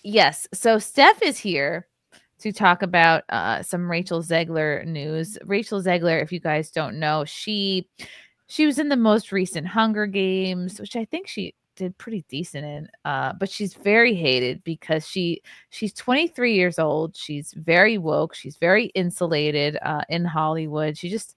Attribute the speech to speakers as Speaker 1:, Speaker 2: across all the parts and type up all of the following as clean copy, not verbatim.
Speaker 1: Yes. So Steph is here to talk about some Rachel Zegler news. Rachel Zegler, if you guys don't know, she was in the most recent Hunger Games, which I think she did pretty decent in. But she's very hated because she's 23 years old. She's very woke. She's very insulated in Hollywood. She just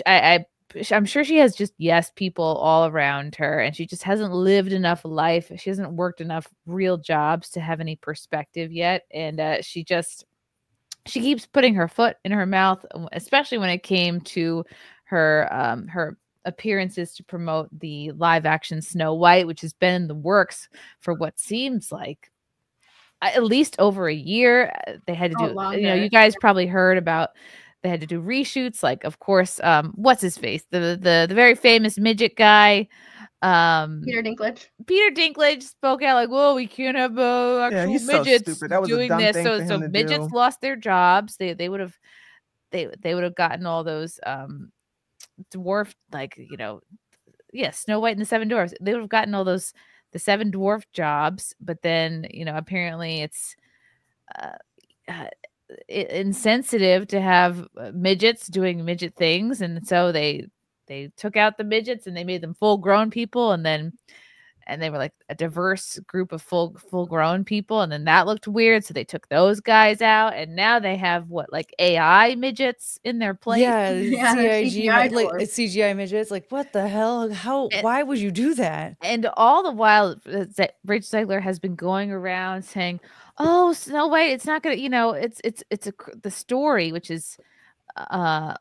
Speaker 1: I'm sure she has just yes people all around her, and she just hasn't lived enough life. She hasn't worked enough real jobs to have any perspective yet, and she keeps putting her foot in her mouth, especially when it came to her appearances to promote the live action Snow White, which has been in the works for what seems like at least over a year. They had to do, you guys probably heard about. They had to do reshoots, like, of course, what's his face, the very famous midget guy,
Speaker 2: Peter Dinklage.
Speaker 1: Peter Dinklage spoke out like, "Whoa, we can't have actual midgets doing this." So midgets lost their jobs. They would have gotten all those dwarf, like, Snow White and the Seven Dwarfs. They would have gotten all those the seven dwarf jobs, but then apparently it's insensitive to have midgets doing midget things, and so they took out the midgets and they made them full grown people, and they were like a diverse group of full grown people, and then that looked weird, so they took those guys out, and now they have like AI midgets in their place.
Speaker 3: CGI midgets. Like, what the hell? Why would you do that?
Speaker 1: And all the while, Rachel Zegler has been going around saying, "Oh, Snow White, it's not gonna, the story, which is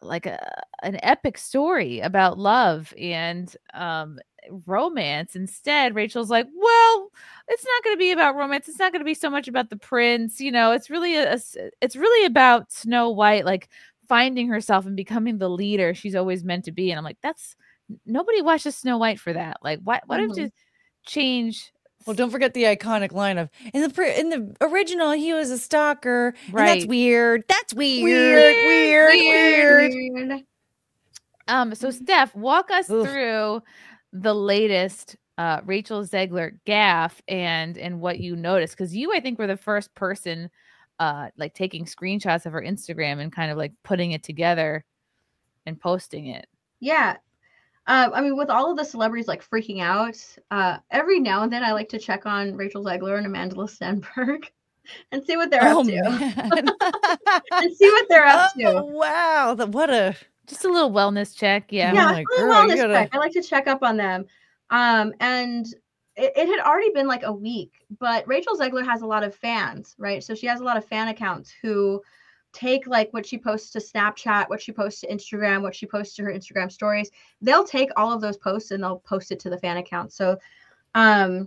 Speaker 1: like an epic story about love and romance." Instead, Rachel's like, "Well, it's not going to be about romance. It's not going to be so much about the prince. It's really it's really about Snow White, like, finding herself and becoming the leader she's always meant to be." And I'm like, nobody watches Snow White for that. Like, why don't you change?
Speaker 3: Well, don't forget the iconic line of in the original he was a stalker,
Speaker 1: right?
Speaker 3: And that's weird. That's weird.
Speaker 1: So Steph, walk us through the latest Rachel Zegler gaffe and what you noticed, because you, I think, were the first person like taking screenshots of her Instagram and kind of like putting it together and posting it.
Speaker 2: Yeah. I mean, with all of the celebrities like freaking out, every now and then I like to check on Rachel Zegler and Amanda Stenberg and see what they're up to. And see what they're up to.
Speaker 3: Wow.
Speaker 1: Just a little wellness check. Yeah.
Speaker 2: Yeah, a little wellness check. I like to check up on them. And it had already been like a week, but Rachel Zegler has a lot of fans, right? So she has a lot of fan accounts who take like what she posts to Snapchat, what she posts to Instagram, what she posts to her Instagram stories. They'll take all of those posts and they'll post it to the fan account. So I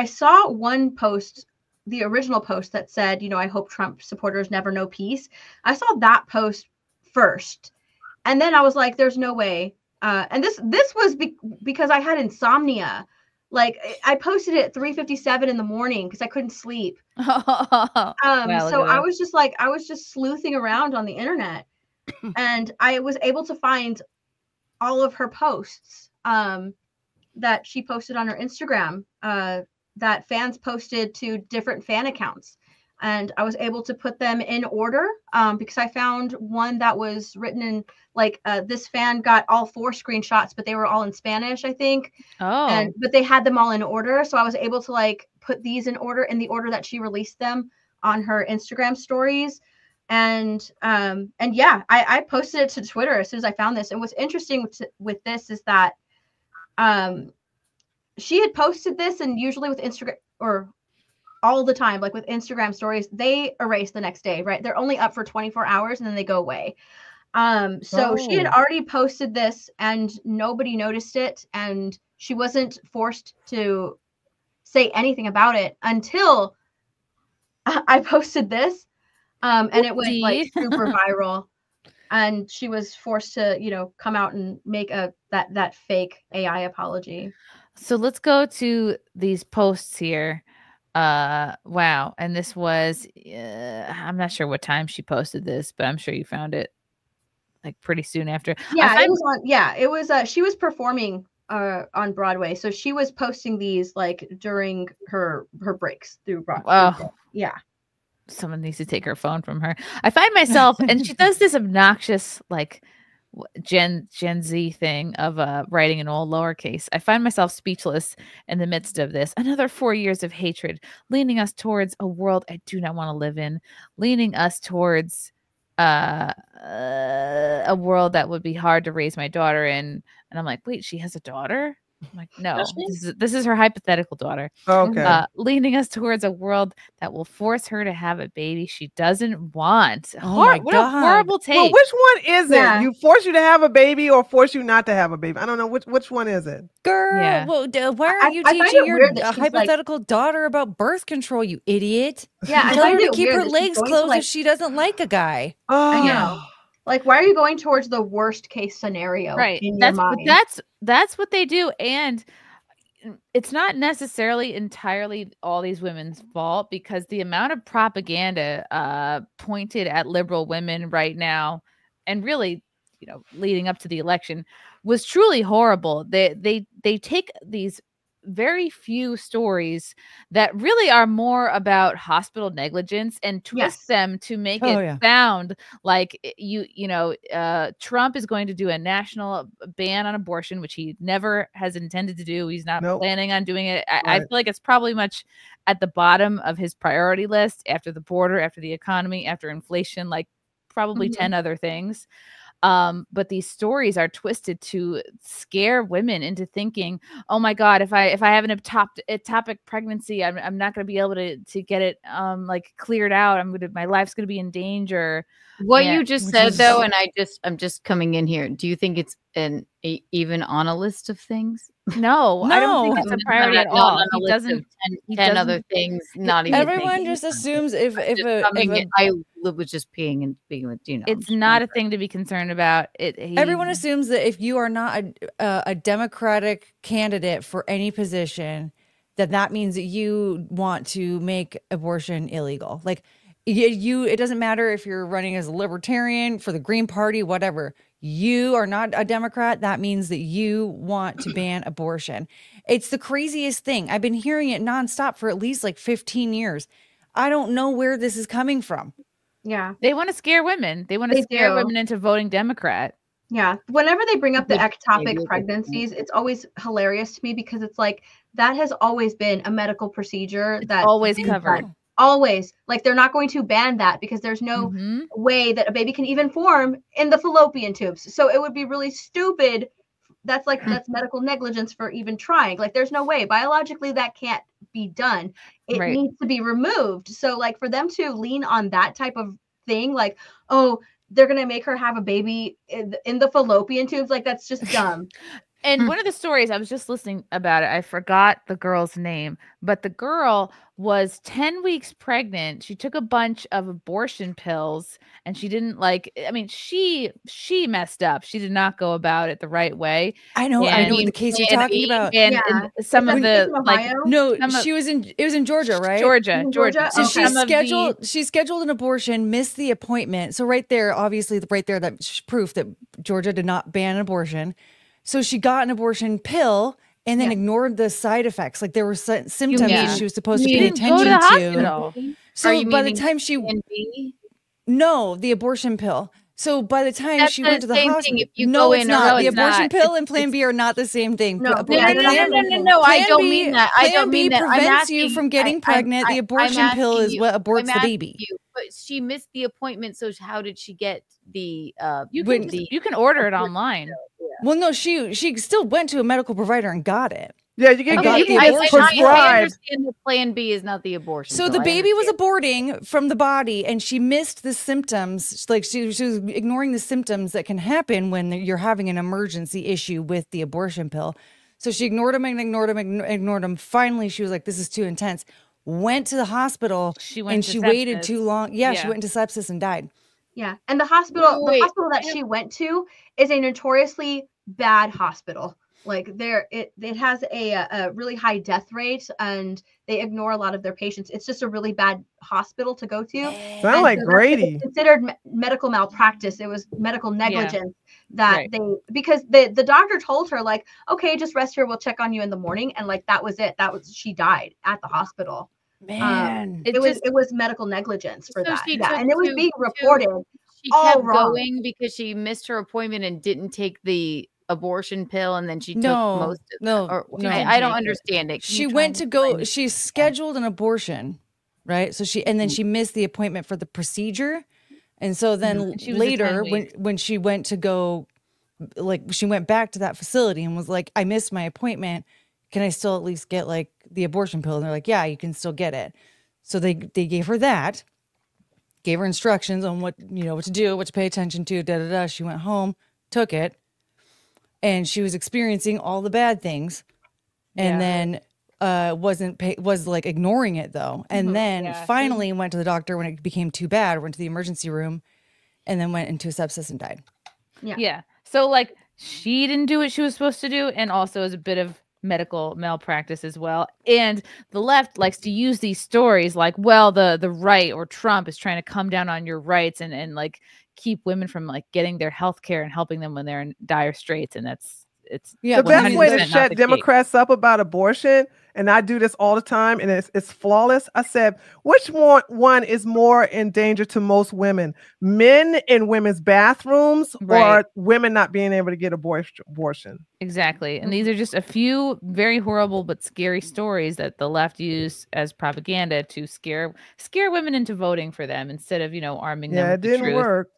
Speaker 2: saw one post, the original post that said, I hope Trump supporters never know peace. I saw that post first. And then I was like, there's no way. And this was because I had insomnia. Like, I posted it at 3:57 in the morning because I couldn't sleep. So I was just sleuthing around on the internet, and I was able to find all of her posts that she posted on her Instagram that fans posted to different fan accounts. And I was able to put them in order because I found one that was written in like this fan got all 4 screenshots, but they were all in Spanish, I think. But they had them all in order. So I was able to like put these in order in the order that she released them on her Instagram stories. And yeah, I posted it to Twitter as soon as I found this. And what's interesting with this is that she had posted this, and usually with Instagram, or all the time, like with Instagram stories, they erase the next day, right? They're only up for 24 hours and then they go away. So she had already posted this and nobody noticed it, and she wasn't forced to say anything about it until I posted this. And it went like super viral, and she was forced to, come out and make that fake AI apology.
Speaker 1: So let's go to these posts here. Wow. And this was I'm not sure what time she posted this, but I'm sure you found it like pretty soon after.
Speaker 2: Yeah, it was she was performing on Broadway. So she was posting these like during her breaks through Broadway.
Speaker 1: Oh.
Speaker 2: Yeah.
Speaker 1: Someone needs to take her phone from her. I find myself, and she does this obnoxious like Gen Z thing of writing in all lowercase. I find myself speechless in the midst of this. Another 4 years of hatred, leaning us towards a world I do not want to live in, leaning us towards a world that would be hard to raise my daughter in. And I'm like, wait, she has a daughter? I'm like, no, this is her hypothetical daughter.
Speaker 4: Okay.
Speaker 1: Leaning us towards a world that will force her to have a baby she doesn't want.
Speaker 3: Oh my
Speaker 1: What
Speaker 3: God.
Speaker 1: a horrible take.
Speaker 4: Well, which one is
Speaker 2: Yeah.
Speaker 4: it? You force you to have a baby or force you not to have a baby? I don't know. Which one is it?
Speaker 3: Girl,
Speaker 1: Yeah.
Speaker 3: well, why are you
Speaker 2: I find
Speaker 3: teaching
Speaker 2: it
Speaker 3: your
Speaker 2: weird that she's, like-
Speaker 3: hypothetical daughter about birth control, you idiot?
Speaker 2: Yeah, I
Speaker 3: Tell her
Speaker 2: find
Speaker 3: to
Speaker 2: it
Speaker 3: keep
Speaker 2: weird
Speaker 3: her
Speaker 2: that she's
Speaker 3: legs
Speaker 2: going to,
Speaker 3: closed
Speaker 2: like-
Speaker 3: if she doesn't like a guy.
Speaker 4: Oh,
Speaker 2: I know. Like, why are you going towards the worst case scenario
Speaker 1: Right.
Speaker 2: in your mind?
Speaker 1: That's what they do. And it's not necessarily entirely all these women's fault, because the amount of propaganda pointed at liberal women right now, and really, leading up to the election, was truly horrible. They take these very few stories that really are more about hospital negligence and twist them to make it sound like Trump is going to do a national ban on abortion, which he never has intended to do. He's not planning on doing it. I feel like it's probably much at the bottom of his priority list after the border, after the economy, after inflation, like probably 10 other things. But these stories are twisted to scare women into thinking, oh my God, if I have an ectopic pregnancy, I'm not going to be able to get it like cleared out. My life's going to be in danger.
Speaker 5: What you just said though, and I'm just coming in here. Do you think it's even on a list of things?
Speaker 1: No, I don't think it's a priority at all.
Speaker 5: He doesn't. 10 other things. Not even.
Speaker 3: Everyone just assumes I
Speaker 5: was just peeing and being with
Speaker 1: it's not a thing to be concerned about.
Speaker 3: Everyone assumes that if you are not a Democratic candidate for any position, that means that you want to make abortion illegal. Like it doesn't matter if you're running as a libertarian, for the Green Party, whatever. You are not a Democrat. That means that you want to ban abortion. It's the craziest thing. I've been hearing it nonstop for at least like 15 years. I don't know where this is coming from.
Speaker 2: Yeah.
Speaker 1: They want to scare women. They want to scare women into voting Democrat.
Speaker 2: Yeah. Whenever they bring up the ectopic pregnancies, it's always hilarious to me, because it's like, that has always been a medical procedure that's
Speaker 1: always covered.
Speaker 2: Always. Like, they're not going to ban that, because there's no way that a baby can even form in the fallopian tubes. So it would be really stupid. That's medical negligence for even trying. Like, there's no way. Biologically, that can't be done. It needs to be removed. So, like, for them to lean on that type of thing, like, oh, they're going to make her have a baby in the fallopian tubes, like, that's just dumb.
Speaker 1: And one of the stories, I was just listening about it, I forgot the girl's name, but the girl was 10 weeks pregnant. She took a bunch of abortion pills, and she didn't she messed up. She did not go about it the right way.
Speaker 3: I know the case you're talking about.
Speaker 1: And some of the
Speaker 3: it was in Georgia, right?
Speaker 1: Georgia.
Speaker 3: So she scheduled an abortion, missed the appointment. So right there, obviously that's proof that Georgia did not ban abortion. So she got an abortion pill and then ignored the side effects. Like, there were symptoms that she was supposed to pay attention to. So by the time the abortion pill. So by the time she went to the hospital, it's not. The abortion pill and Plan B are not the same thing.
Speaker 5: No. I don't mean that. I don't mean that.
Speaker 3: Prevents you from getting pregnant. The abortion pill is what aborts the baby.
Speaker 5: But she missed the appointment, so how did she get the?
Speaker 1: You can order it online.
Speaker 3: Well, no, she still went to a medical provider and got it.
Speaker 4: Yeah, you can get prescribed.
Speaker 5: I understand the Plan B is not the abortion.
Speaker 3: So the baby was aborting from the body, and she missed the symptoms. Like, she was ignoring the symptoms that can happen when you're having an emergency issue with the abortion pill. So she ignored him. Finally, she was like, "This is too intense." Went to the hospital, she waited too long. Yeah, she went into sepsis and died.
Speaker 2: Yeah, and the hospital that she went to is a notoriously bad hospital. Like it has a really high death rate, and they ignore a lot of their patients. It's just a really bad hospital to go to.
Speaker 4: Sound like
Speaker 2: so
Speaker 4: Grady.
Speaker 2: It's considered medical malpractice. It was medical negligence that
Speaker 1: Right.
Speaker 2: because the doctor told her like, okay, just rest here. We'll check on you in the morning. And like, that was it. She died at the hospital.
Speaker 3: Man.
Speaker 2: It was medical negligence for
Speaker 5: So
Speaker 2: that.
Speaker 5: she
Speaker 2: Yeah.
Speaker 5: took
Speaker 2: And it was
Speaker 5: two-
Speaker 2: being reported.
Speaker 5: She
Speaker 2: all
Speaker 5: kept
Speaker 2: wrong.
Speaker 5: going because she missed her appointment and didn't take the abortion pill, and then she took
Speaker 3: No,
Speaker 5: most of
Speaker 3: no,
Speaker 5: or,
Speaker 3: no.
Speaker 5: I don't understand it. Can
Speaker 3: She
Speaker 5: you try
Speaker 3: went
Speaker 5: and
Speaker 3: to go,
Speaker 5: explain?
Speaker 3: she scheduled an abortion, right? So then she missed the appointment for the procedure. And so then
Speaker 1: She was a 10
Speaker 3: later
Speaker 1: week.
Speaker 3: when she went to go, like she went back to that facility and was like, I missed my appointment. Can I still at least get like the abortion pill? And they're like, yeah, you can still get it. So they gave her that, gave her instructions on what to do, what to pay attention to, da da da. She went home, took it, and she was experiencing all the bad things, and then was like ignoring it though, and then finally went to the doctor when it became too bad. Went to the emergency room, and then went into sepsis and died.
Speaker 1: Yeah. So like she didn't do what she was supposed to do, and also is a bit of medical malpractice as well. And the left likes to use these stories like, well, the right or Trump is trying to come down on your rights and like keep women from like getting their health care and helping them when they're in dire straits. And it's
Speaker 3: Yeah,
Speaker 4: The best way to
Speaker 1: 100% not
Speaker 4: shut
Speaker 1: the case.
Speaker 4: Democrats up about abortion, and I do this all the time, and it's flawless. I said, which one is more in danger to most women? Men in women's bathrooms
Speaker 1: Right.
Speaker 4: or women not being able to get abortion?
Speaker 1: Exactly. And these are just a few very horrible but scary stories that the left use as propaganda to scare women into voting for them instead of, arming them
Speaker 4: Yeah,
Speaker 1: with
Speaker 4: it
Speaker 1: the
Speaker 4: didn't
Speaker 1: truth.
Speaker 4: work.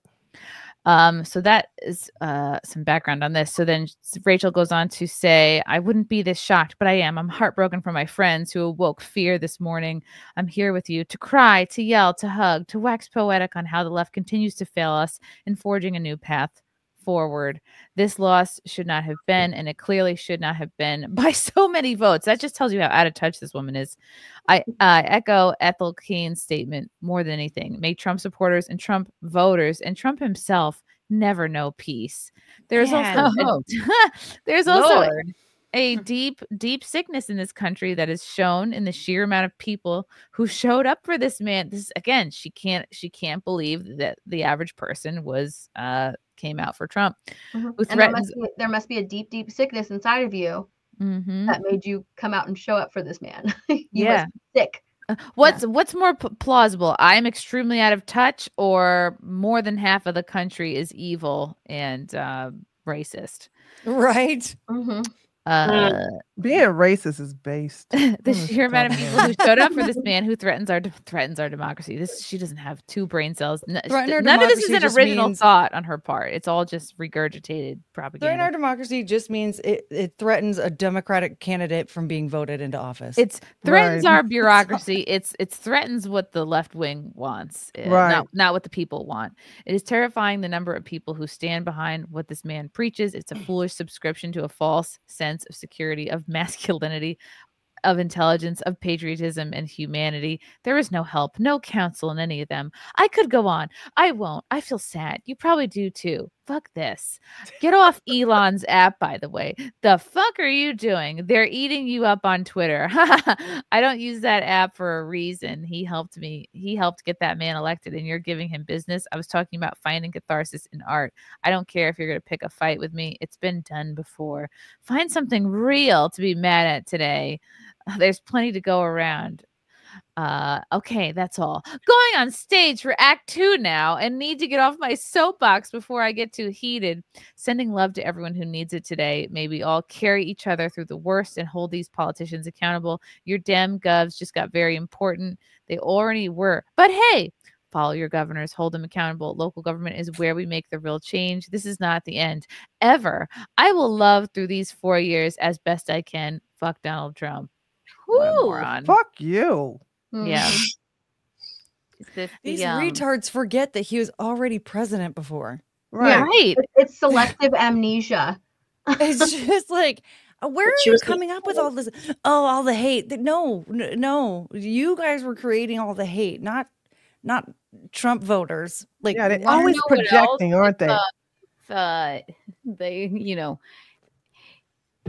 Speaker 1: So that is some background on this. So then Rachel goes on to say, I wouldn't be this shocked, but I am. I'm heartbroken for my friends who awoke fear this morning. I'm here with you to cry, to yell, to hug, to wax poetic on how the left continues to fail us in forging a new path forward. This loss should not have been, and it clearly should not have been by so many votes. That just tells you how out of touch this woman is. I echo Ethel Keene's statement more than anything. May Trump supporters and Trump voters and Trump himself never know peace. There's also there's also a deep sickness in this country that is shown in the sheer amount of people who showed up for this man. This again, she can't believe that the average person was came out for Trump.
Speaker 2: Mm-hmm.
Speaker 1: Who
Speaker 2: And
Speaker 1: threatens
Speaker 2: there must be a deep sickness inside of you that made you come out and show up for this man. You must be sick.
Speaker 1: What's more plausible? I'm extremely out of touch, or more than half of the country is evil and racist.
Speaker 3: Right.
Speaker 2: Mm-hmm.
Speaker 4: Being racist is based.
Speaker 1: The sheer amount of people who showed up for this man who threatens our democracy. She doesn't have two brain cells. None of this is an original thought on her part. It's all just regurgitated propaganda.
Speaker 3: Threaten our democracy just means it threatens a Democratic candidate from being voted into office.
Speaker 1: It threatens our bureaucracy. It threatens what the left wing wants, not what the people want. It is terrifying the number of people who stand behind what this man preaches. It's a foolish subscription to a false sense of security, of masculinity, of intelligence, of patriotism and humanity. There is no help, no counsel in any of them. I could go on. I won't. I feel sad. You probably do too. Fuck this. Get off Elon's app, by the way. The fuck are you doing? They're eating you up on Twitter. I don't use that app for a reason. He helped get that man elected, and you're giving him business. I was talking about finding catharsis in art. I don't care if you're going to pick a fight with me. It's been done before. Find something real to be mad at today. There's plenty to go around. Okay, that's all. Going on stage for Act 2 now, and need to get off my soapbox before I get too heated. Sending love to everyone who needs it today. May we all carry each other through the worst and hold these politicians accountable. Your Dem govs just got very important. They already were. But hey, follow your governors, hold them accountable. Local government is where we make the real change. This is not the end. Ever. I will love through these 4 years as best I can. Fuck Donald Trump. What a moron.
Speaker 4: Fuck you.
Speaker 1: Yeah.
Speaker 3: These retards forget that he was already president before.
Speaker 4: Right.
Speaker 2: Yeah.
Speaker 1: Right.
Speaker 2: It's selective amnesia.
Speaker 3: It's just like, where are you coming up with all this? Oh, all the hate. No. You guys were creating all the hate, not Trump voters. Like,
Speaker 4: yeah, they're always projecting, aren't they?
Speaker 5: They,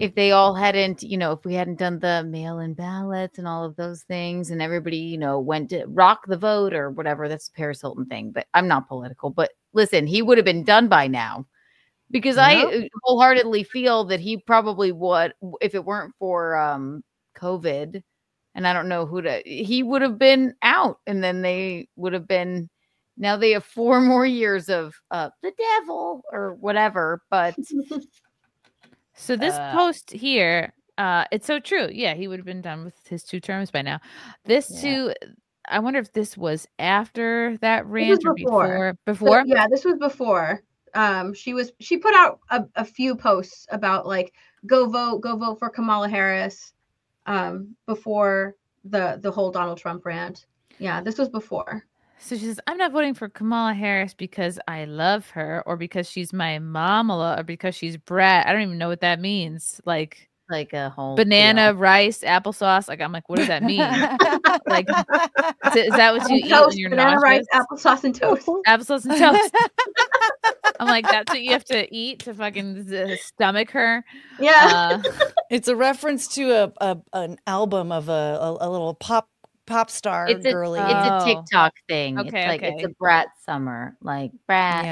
Speaker 5: if they all hadn't, if we hadn't done the mail-in ballots and all of those things, and everybody, went to rock the vote or whatever, that's a Paris Hilton thing. But I'm not political. But listen, he would have been done by now, because I wholeheartedly feel that he probably would, if it weren't for COVID. And I don't know he would have been out, and then they would have been. Now they have 4 more years of the devil or whatever, but.
Speaker 1: So this post here, it's so true. Yeah, he would have been done with his 2 terms by now. I wonder if this was after that rant or before. Before?
Speaker 2: Yeah, this was before. She put out a few posts about like go vote for Kamala Harris before the whole Donald Trump rant. Yeah, this was before.
Speaker 1: So she says, I'm not voting for Kamala Harris because I love her, or because she's my mama, or because she's brat. I don't even know what that means. Like
Speaker 5: a whole
Speaker 1: banana, rice, applesauce. Like, I'm like, what does that mean? Like, is that what you eat when you're
Speaker 2: banana, rice, applesauce, and toast?
Speaker 1: Applesauce and toast. I'm like, that's what you have to eat to fucking stomach her.
Speaker 2: Yeah.
Speaker 3: It's a reference to an album of a little pop star girly.
Speaker 5: It's a TikTok thing.
Speaker 1: Okay,
Speaker 5: it's like it's a brat summer, like brat.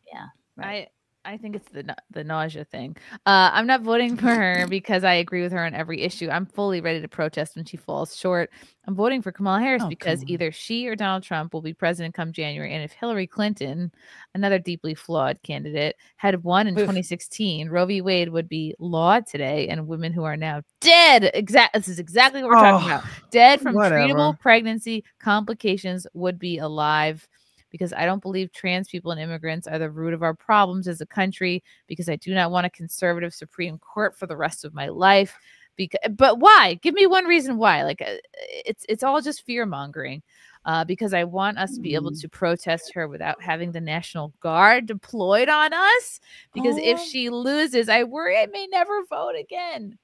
Speaker 5: Yeah.
Speaker 1: Right. I think it's the nausea thing. I'm not voting for her because I agree with her on every issue. I'm fully ready to protest when she falls short. I'm voting for Kamala Harris because either she or Donald Trump will be president come January. And if Hillary Clinton, another deeply flawed candidate, had won in 2016, Roe v. Wade would be law today, and women who are now dead. This is exactly what we're talking about. Dead from treatable pregnancy complications would be alive. Because I don't believe trans people and immigrants are the root of our problems as a country, because I do not want a conservative Supreme Court for the rest of my life. But why? Give me one reason why. Like, it's all just fear mongering. Because I want us to be able to protest her without having the National Guard deployed on us. Because if she loses, I worry I may never vote again.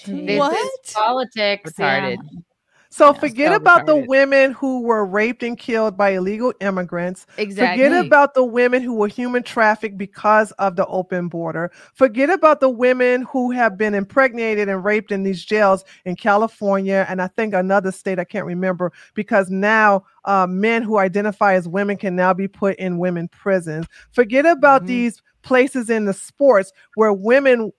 Speaker 5: This politics.
Speaker 1: Retarded.
Speaker 5: Yeah.
Speaker 4: So forget about the women who were raped and killed by illegal immigrants.
Speaker 1: Exactly.
Speaker 4: Forget about the women who were human trafficked because of the open border. Forget about the women who have been impregnated and raped in these jails in California and I think another state, I can't remember, because now men who identify as women can now be put in women prisons. Forget about these places in the sports where women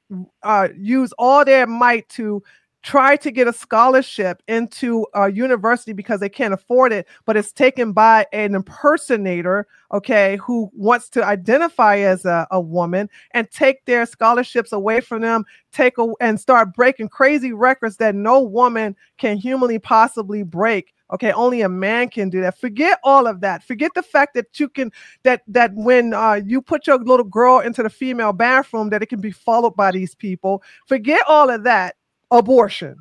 Speaker 4: use all their might to try to get a scholarship into a university because they can't afford it, but it's taken by an impersonator, who wants to identify as a woman and take their scholarships away from them, and start breaking crazy records that no woman can humanly possibly break. Only a man can do that. Forget all of that. Forget the fact that you can, that when you put your little girl into the female bathroom, that it can be followed by these people. Forget all of that. Abortion.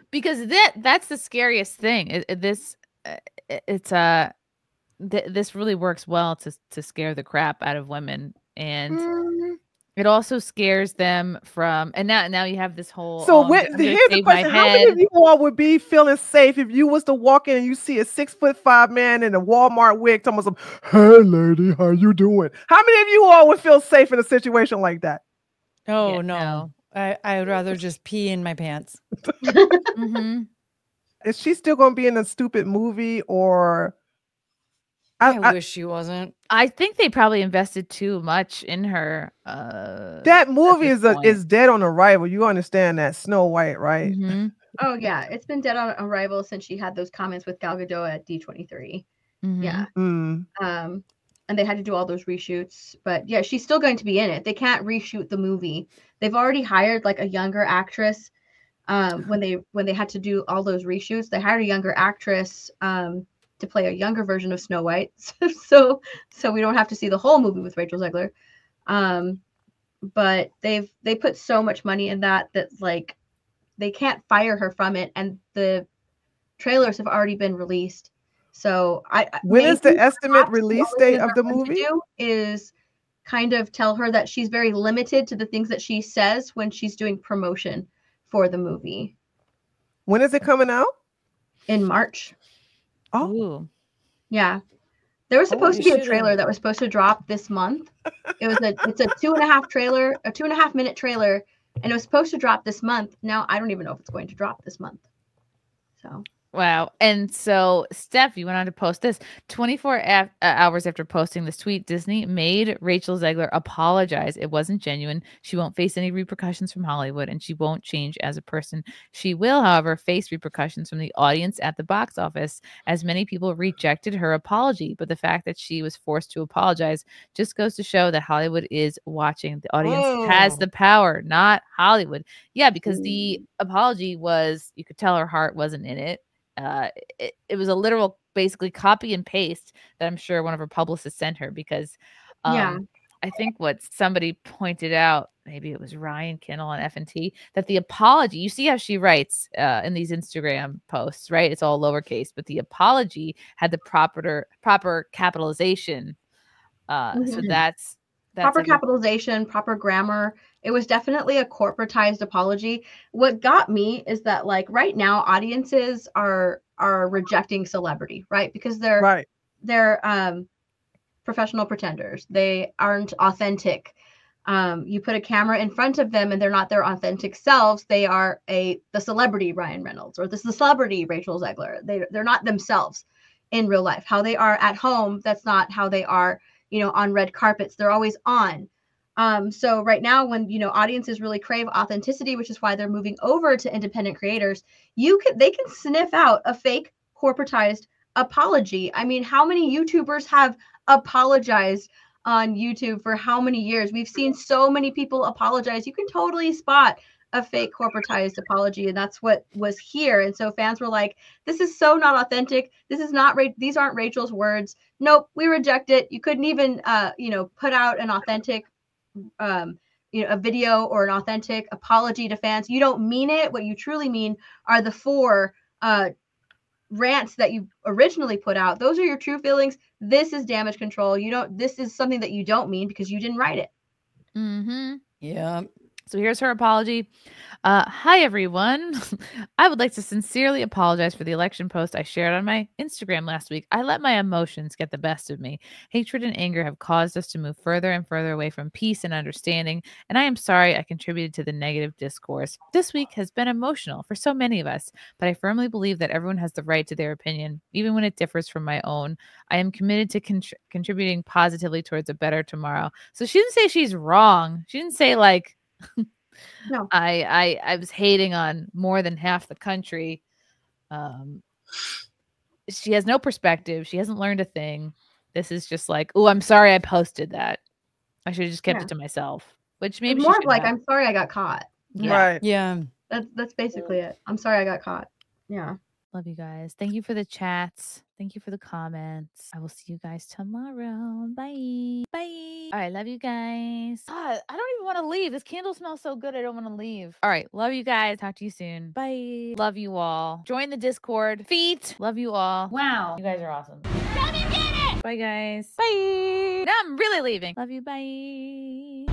Speaker 1: Because that's the scariest thing. This really works well to scare the crap out of women, and it also scares them from. And now you have this whole.
Speaker 4: So here's the question: how many of you all would be feeling safe if you was to walk in and you see a 6'5" man in a Walmart wig, telling some, "Hey, lady, how you doing?" How many of you all would feel safe in a situation like that?
Speaker 3: Oh, no. I would rather just pee in my pants.
Speaker 4: Is she still going to be in a stupid movie, or?
Speaker 3: I wish she wasn't.
Speaker 1: I think they probably invested too much in her.
Speaker 4: That movie is dead on arrival. You understand that? Snow White, right?
Speaker 2: Oh yeah, it's been dead on arrival since she had those comments with Gal Gadot at D23. Yeah. And they had to do all those reshoots, but yeah, she's still going to be in it. They can't reshoot the movie. They've already hired like a younger actress. When they had to do all those reshoots, they hired a younger actress to play a younger version of Snow White. so we don't have to see the whole movie with Rachel Zegler. But they put so much money in that like they can't fire her from it, and the trailers have already been released. So
Speaker 4: when is the estimate release date of the movie?
Speaker 2: Is kind of tell her that she's very limited to the things that she says when she's doing promotion for the movie.
Speaker 4: When is it coming out?
Speaker 2: In March.
Speaker 1: Oh,
Speaker 2: yeah. There was supposed to
Speaker 3: you
Speaker 2: be a
Speaker 3: should've.
Speaker 2: trailer that was supposed to drop this month. It's a 2.5 minute trailer, and it was supposed to drop this month. Now I don't even know if it's going to drop this month. So
Speaker 1: Wow. And so, Steph, you went on to post this 24 hours after posting this tweet. Disney made Rachel Zegler apologize. It wasn't genuine. She won't face any repercussions from Hollywood, and she won't change as a person. She will, however, face repercussions from the audience at the box office, as many people rejected her apology. But the fact that she was forced to apologize just goes to show that Hollywood is watching. The audience has the power, not Hollywood. Yeah, because the apology was, you could tell her heart wasn't in it. It was a literal basically copy and paste that I'm sure one of her publicists sent her, because I think what somebody pointed out, maybe it was Ryan Kinnell on F&T, that the apology, you see how she writes in these Instagram posts, right? It's all lowercase, but the apology had the proper capitalization. So that's
Speaker 2: proper
Speaker 1: like
Speaker 2: capitalization, proper grammar. It was definitely a corporatized apology. What got me is that, like, right now audiences are rejecting celebrity, right? Because they're professional pretenders. They aren't authentic. You put a camera in front of them and they're not their authentic selves. They are the celebrity Ryan Reynolds, or the celebrity Rachel Zegler. They're not themselves in real life. How they are at home, that's not how they are, on red carpets. They're always on. So right now, when audiences really crave authenticity, which is why they're moving over to independent creators, they can sniff out a fake corporatized apology. I mean, how many YouTubers have apologized on YouTube for how many years? We've seen so many people apologize. You can totally spot a fake corporatized apology, and that's what was here. And so fans were like, this is so not authentic. This is not these aren't Rachel's words. Nope, we reject it. You couldn't even put out an authentic a video or an authentic apology to fans. You don't mean it. What you truly mean are the 4 rants that you originally put out. Those are your true feelings. This is damage control. This is something that you don't mean because you didn't write it.
Speaker 3: Yeah.
Speaker 1: So here's her apology. Hi, everyone. I would like to sincerely apologize for the election post I shared on my Instagram last week. I let my emotions get the best of me. Hatred and anger have caused us to move further and further away from peace and understanding, and I am sorry I contributed to the negative discourse. This week has been emotional for so many of us, but I firmly believe that everyone has the right to their opinion, even when it differs from my own. I am committed to contributing positively towards a better tomorrow. So she didn't say she's wrong. She didn't say, like,
Speaker 2: no,
Speaker 1: I was hating on more than half the country. She has no perspective. She hasn't learned a thing. This is just like, oh, I'm sorry I posted that. I should have just kept it to myself. Which maybe
Speaker 2: it's more of like, I'm sorry I got caught.
Speaker 1: Yeah.
Speaker 4: Right.
Speaker 3: Yeah.
Speaker 2: That's basically it. I'm sorry I got caught. Yeah.
Speaker 1: Love you guys. Thank you for the chats. Thank you for the comments. I will see you guys tomorrow. Bye. Bye. All right. Love you guys. God, I don't even want to leave. This candle smells so good. I don't want to leave. All right. Love you guys. Talk to you soon. Bye. Love you all. Join the Discord. Feet. Love you all. Wow. You guys are awesome. Love you, get it. Bye, guys. Bye. Now I'm really leaving. Love you. Bye.